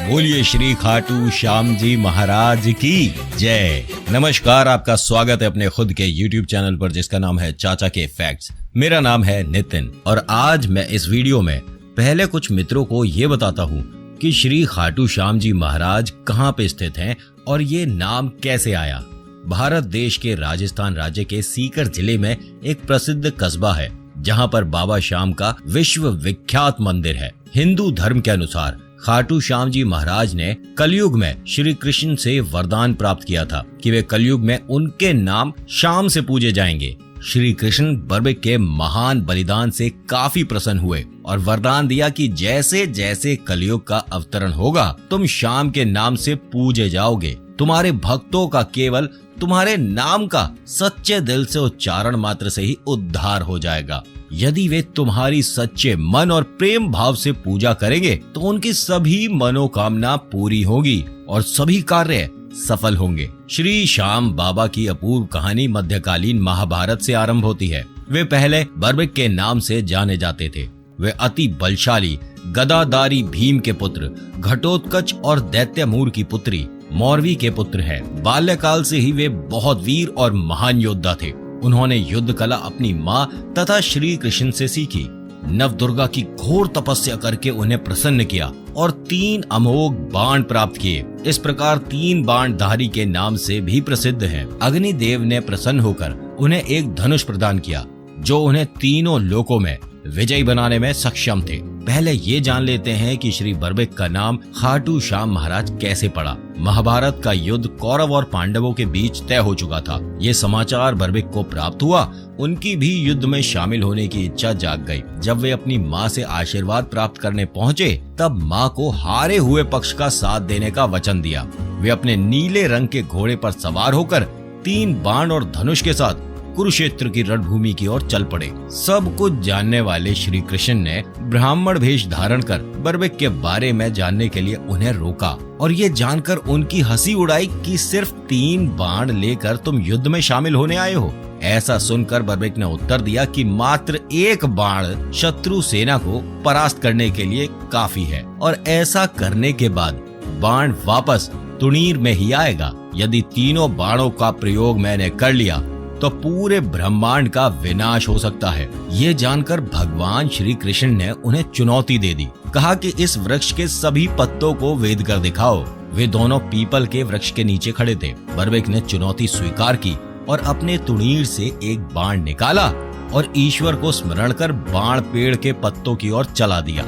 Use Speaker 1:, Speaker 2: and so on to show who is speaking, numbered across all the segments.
Speaker 1: बोलिए श्री खाटू श्याम जी महाराज की जय। नमस्कार, आपका स्वागत है अपने खुद के YouTube चैनल पर जिसका नाम है चाचा के फैक्ट्स। मेरा नाम है नितिन और आज मैं इस वीडियो में पहले कुछ मित्रों को ये बताता हूँ कि श्री खाटू श्याम जी महाराज कहाँ पे स्थित हैं और ये नाम कैसे आया। भारत देश के राजस्थान राज्य के सीकर जिले में एक प्रसिद्ध कस्बा है जहाँ पर बाबा श्याम का विश्व विख्यात मंदिर है। हिंदू धर्म के अनुसार खाटू श्याम जी महाराज ने कलयुग में श्री कृष्ण से वरदान प्राप्त किया था कि वे कलयुग में उनके नाम श्याम से पूजे जाएंगे। श्री कृष्ण बर्बिक के महान बलिदान से काफी प्रसन्न हुए और वरदान दिया कि जैसे जैसे कलयुग का अवतरण होगा तुम श्याम के नाम से पूजे जाओगे। तुम्हारे भक्तों का केवल तुम्हारे नाम का सच्चे दिल से उच्चारण मात्र से ही उद्धार हो जाएगा। यदि वे तुम्हारी सच्चे मन और प्रेम भाव से पूजा करेंगे तो उनकी सभी मनोकामना पूरी होगी और सभी कार्य सफल होंगे। श्री श्याम बाबा की अपूर्व कहानी मध्यकालीन महाभारत से आरंभ होती है। वे पहले बर्बिक के नाम से जाने जाते थे। वे अति बलशाली गदाधारी भीम के पुत्र, घटोत्कच और दैत्यमूर की पुत्री मौरवी के पुत्र हैं। बाल्यकाल से ही वे बहुत वीर और महान योद्धा थे। उन्होंने युद्ध कला अपनी माँ तथा श्री कृष्ण से सीखी। नवदुर्गा की घोर तपस्या करके उन्हें प्रसन्न किया और 3 अमोघ बाण प्राप्त किए। इस प्रकार 3 बाणधारी के नाम से भी प्रसिद्ध हैं। अग्निदेव ने प्रसन्न होकर उन्हें एक धनुष प्रदान किया जो उन्हें तीनों लोकों में विजयी बनाने में सक्षम थे। पहले ये जान लेते हैं कि श्री बर्बिक का नाम खाटू श्याम महाराज कैसे पड़ा। महाभारत का युद्ध कौरव और पांडवों के बीच तय हो चुका था। ये समाचार बर्बिक को प्राप्त हुआ। उनकी भी युद्ध में शामिल होने की इच्छा जाग गई। जब वे अपनी माँ से आशीर्वाद प्राप्त करने पहुँचे तब माँ को हारे हुए पक्ष का साथ देने का वचन दिया। वे अपने नीले रंग के घोड़े पर सवार होकर 3 बाण और धनुष के साथ कुरुक्षेत्र की रणभूमि की ओर चल पड़े। सब कुछ जानने वाले श्री कृष्ण ने ब्राह्मण वेश धारण कर बर्बिक के बारे में जानने के लिए उन्हें रोका और ये जानकर उनकी हंसी उड़ाई कि सिर्फ 3 बाण लेकर तुम युद्ध में शामिल होने आए हो। ऐसा सुनकर बर्बिक ने उत्तर दिया कि मात्र 1 बाण शत्रु सेना को परास्त करने के लिए काफी है और ऐसा करने के बाद बाण वापस तुणीर में ही आएगा। यदि तीनों बाणों का प्रयोग मैंने कर लिया तो पूरे ब्रह्मांड का विनाश हो सकता है। ये जानकर भगवान श्री कृष्ण ने उन्हें चुनौती दे दी। कहा कि इस वृक्ष के सभी पत्तों को वेद कर दिखाओ। वे दोनों पीपल के वृक्ष के नीचे खड़े थे। बर्बिक ने चुनौती स्वीकार की और अपने तुणीर से एक बाण निकाला और ईश्वर को स्मरण कर बाण पेड़ के पत्तों की ओर चला दिया।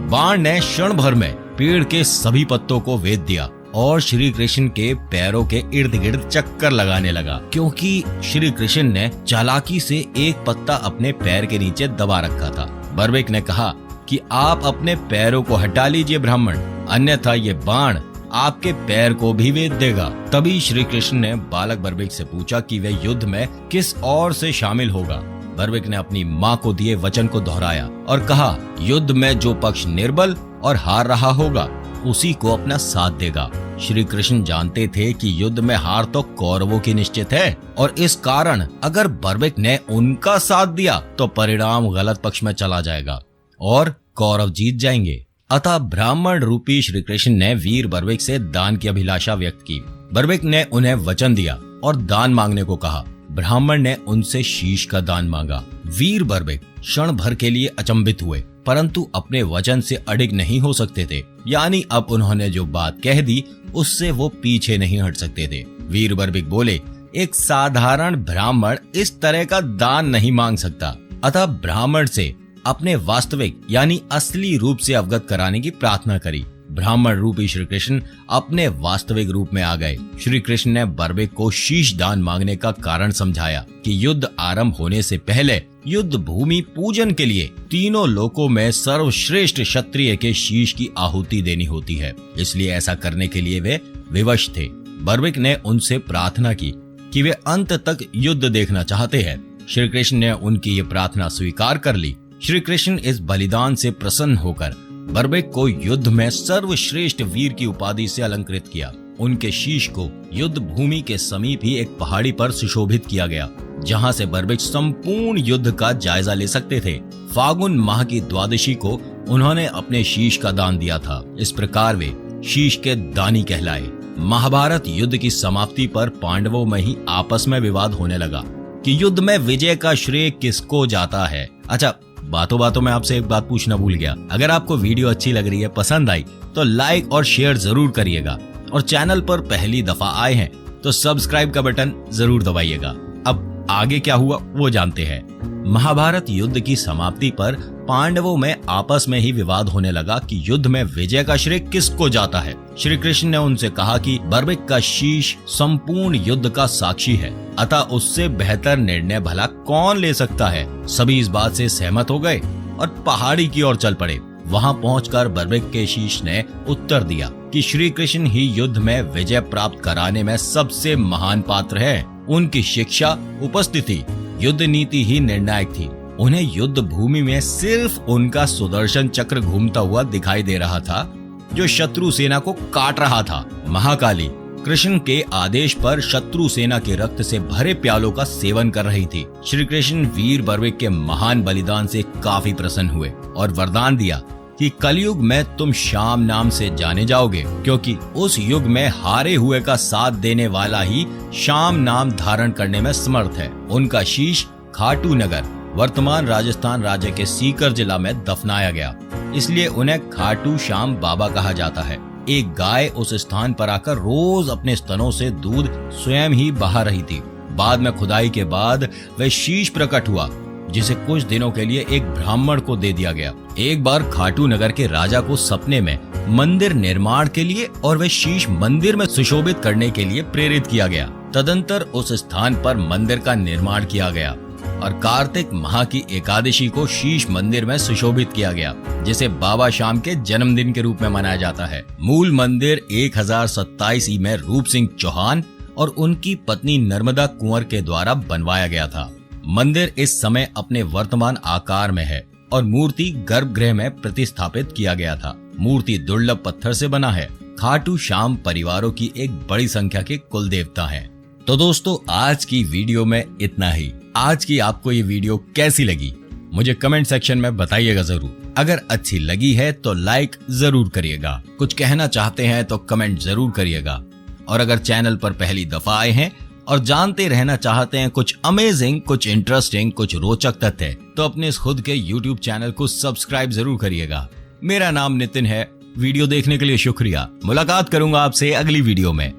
Speaker 1: बाण ने क्षण भर में पेड़ के सभी पत्तों को वेद दिया और श्री कृष्ण के पैरों के इर्द गिर्द चक्कर लगाने लगा क्योंकि श्री कृष्ण ने चालाकी से एक पत्ता अपने पैर के नीचे दबा रखा था। बर्बिक ने कहा कि आप अपने पैरों को हटा लीजिए ब्राह्मण, अन्यथा ये बाण आपके पैर को भी वेद देगा। तभी श्री कृष्ण ने बालक बर्बिक से पूछा कि वह युद्ध में किस ओर से शामिल होगा। बर्बिक ने अपनी माँ को दिए वचन को दोहराया और कहा, युद्ध में जो पक्ष निर्बल और हार रहा होगा उसी को अपना साथ देगा। श्री कृष्ण जानते थे कि युद्ध में हार तो कौरवों की निश्चित है और इस कारण अगर बर्बिक ने उनका साथ दिया तो परिणाम गलत पक्ष में चला जाएगा और कौरव जीत जाएंगे। अतः ब्राह्मण रूपी श्री कृष्ण ने वीर बर्बिक से दान की अभिलाषा व्यक्त की। बर्बिक ने उन्हें वचन दिया और दान मांगने को कहा। ब्राह्मण ने उनसे शीश का दान मांगा। वीर बर्बिक क्षण भर के लिए अचंभित हुए परंतु अपने वचन से अडिग नहीं हो सकते थे। यानी अब उन्होंने जो बात कह दी उससे वो पीछे नहीं हट सकते थे। वीर बर्बिक बोले, एक साधारण ब्राह्मण इस तरह का दान नहीं मांग सकता। अतः ब्राह्मण से अपने वास्तविक यानी असली रूप से अवगत कराने की प्रार्थना करी। ब्राह्मण रूपी श्री कृष्ण अपने वास्तविक रूप में आ गए। श्री कृष्ण ने बर्बिक को शीश दान मांगने का कारण समझाया कि युद्ध आरंभ होने से पहले युद्ध भूमि पूजन के लिए तीनों लोकों में सर्वश्रेष्ठ क्षत्रिय के शीश की आहुति देनी होती है, इसलिए ऐसा करने के लिए वे विवश थे। बर्बिक ने उनसे प्रार्थना की कि वे अंत तक युद्ध देखना चाहते हैं। श्री कृष्ण ने उनकी ये प्रार्थना स्वीकार कर ली। श्री कृष्ण इस बलिदान से प्रसन्न होकर बर्बिक को युद्ध में सर्वश्रेष्ठ वीर की उपाधि से अलंकृत किया। उनके शीश को युद्ध भूमि के समीप ही एक पहाड़ी पर सुशोभित किया गया, जहां से बर्बिक संपूर्ण युद्ध का जायजा ले सकते थे। फागुन माह की द्वादशी को उन्होंने अपने शीश का दान दिया था। इस प्रकार वे शीश के दानी कहलाए। महाभारत युद्ध की समाप्ति पर पांडवों में ही आपस में विवाद होने लगा कि युद्ध में विजय का श्रेय किसको जाता है। अच्छा, बातों बातों में आपसे एक बात पूछना भूल गया। अगर आपको वीडियो अच्छी लग रही है, पसंद आई, तो लाइक और शेयर जरूर करिएगा और चैनल पर पहली दफा आए हैं तो सब्सक्राइब का बटन जरूर दबाइएगा। अब आगे क्या हुआ वो जानते हैं। महाभारत युद्ध की समाप्ति पर पांडवों में आपस में ही विवाद होने लगा कि युद्ध में विजय का श्रेय किसको जाता है। श्री कृष्ण ने उनसे कहा कि बर्बिक का शीश संपूर्ण युद्ध का साक्षी है, अतः उससे बेहतर निर्णय भला कौन ले सकता है। सभी इस बात से सहमत हो गए और पहाड़ी की ओर चल पड़े। वहां पहुंचकर बर्बिक के शीश ने उत्तर दिया कि श्री कृष्ण ही युद्ध में विजय प्राप्त कराने में सबसे महान पात्र है। उनकी शिक्षा, उपस्थिति, युद्ध नीति ही निर्णायक थी। उन्हें युद्ध भूमि में सिर्फ उनका सुदर्शन चक्र घूमता हुआ दिखाई दे रहा था जो शत्रु सेना को काट रहा था। महाकाली कृष्ण के आदेश पर शत्रु सेना के रक्त से भरे प्यालों का सेवन कर रही थी। श्री कृष्ण वीर बर्बिक के महान बलिदान से काफी प्रसन्न हुए और वरदान दिया कि कलयुग में तुम श्याम नाम से जाने जाओगे, क्योंकि उस युग में हारे हुए का साथ देने वाला ही श्याम नाम धारण करने में समर्थ है। उनका शीश खाटू नगर, वर्तमान राजस्थान राज्य के सीकर जिला में दफनाया गया, इसलिए उन्हें खाटू श्याम बाबा कहा जाता है। एक गाय उस स्थान पर आकर रोज अपने स्तनों से दूध स्वयं ही बहा रही थी। बाद में खुदाई के बाद वह शीश प्रकट हुआ, जिसे कुछ दिनों के लिए एक ब्राह्मण को दे दिया गया। एक बार खाटू नगर के राजा को सपने में मंदिर निर्माण के लिए और वह शीश मंदिर में सुशोभित करने के लिए प्रेरित किया गया। तदंतर उस स्थान पर मंदिर का निर्माण किया गया और कार्तिक माह की एकादशी को शीश मंदिर में सुशोभित किया गया, जिसे बाबा श्याम के जन्मदिन के रूप में मनाया जाता है। मूल मंदिर 1027 में रूप सिंह चौहान और उनकी पत्नी नर्मदा कुंवर के द्वारा बनवाया गया था। मंदिर इस समय अपने वर्तमान आकार में है और मूर्ति गर्भगृह में प्रतिस्थापित किया गया था। मूर्ति दुर्लभ पत्थर से बना है। खाटू श्याम परिवारों की एक बड़ी संख्या के कुल देवता हैं। तो दोस्तों, आज की वीडियो में इतना ही। आज की आपको ये वीडियो कैसी लगी मुझे कमेंट सेक्शन में बताइएगा जरूर। अगर अच्छी लगी है तो लाइक जरूर करिएगा। कुछ कहना चाहते हैं तो कमेंट जरूर करिएगा। और अगर चैनल पर पहली दफा आए हैं और जानते रहना चाहते हैं कुछ अमेजिंग, कुछ इंटरेस्टिंग, कुछ रोचक तथ्य, तो अपने इस खुद के YouTube चैनल को सब्सक्राइब जरूर करिएगा। मेरा नाम नितिन है। वीडियो देखने के लिए शुक्रिया। मुलाकात करूंगा आपसे अगली वीडियो में।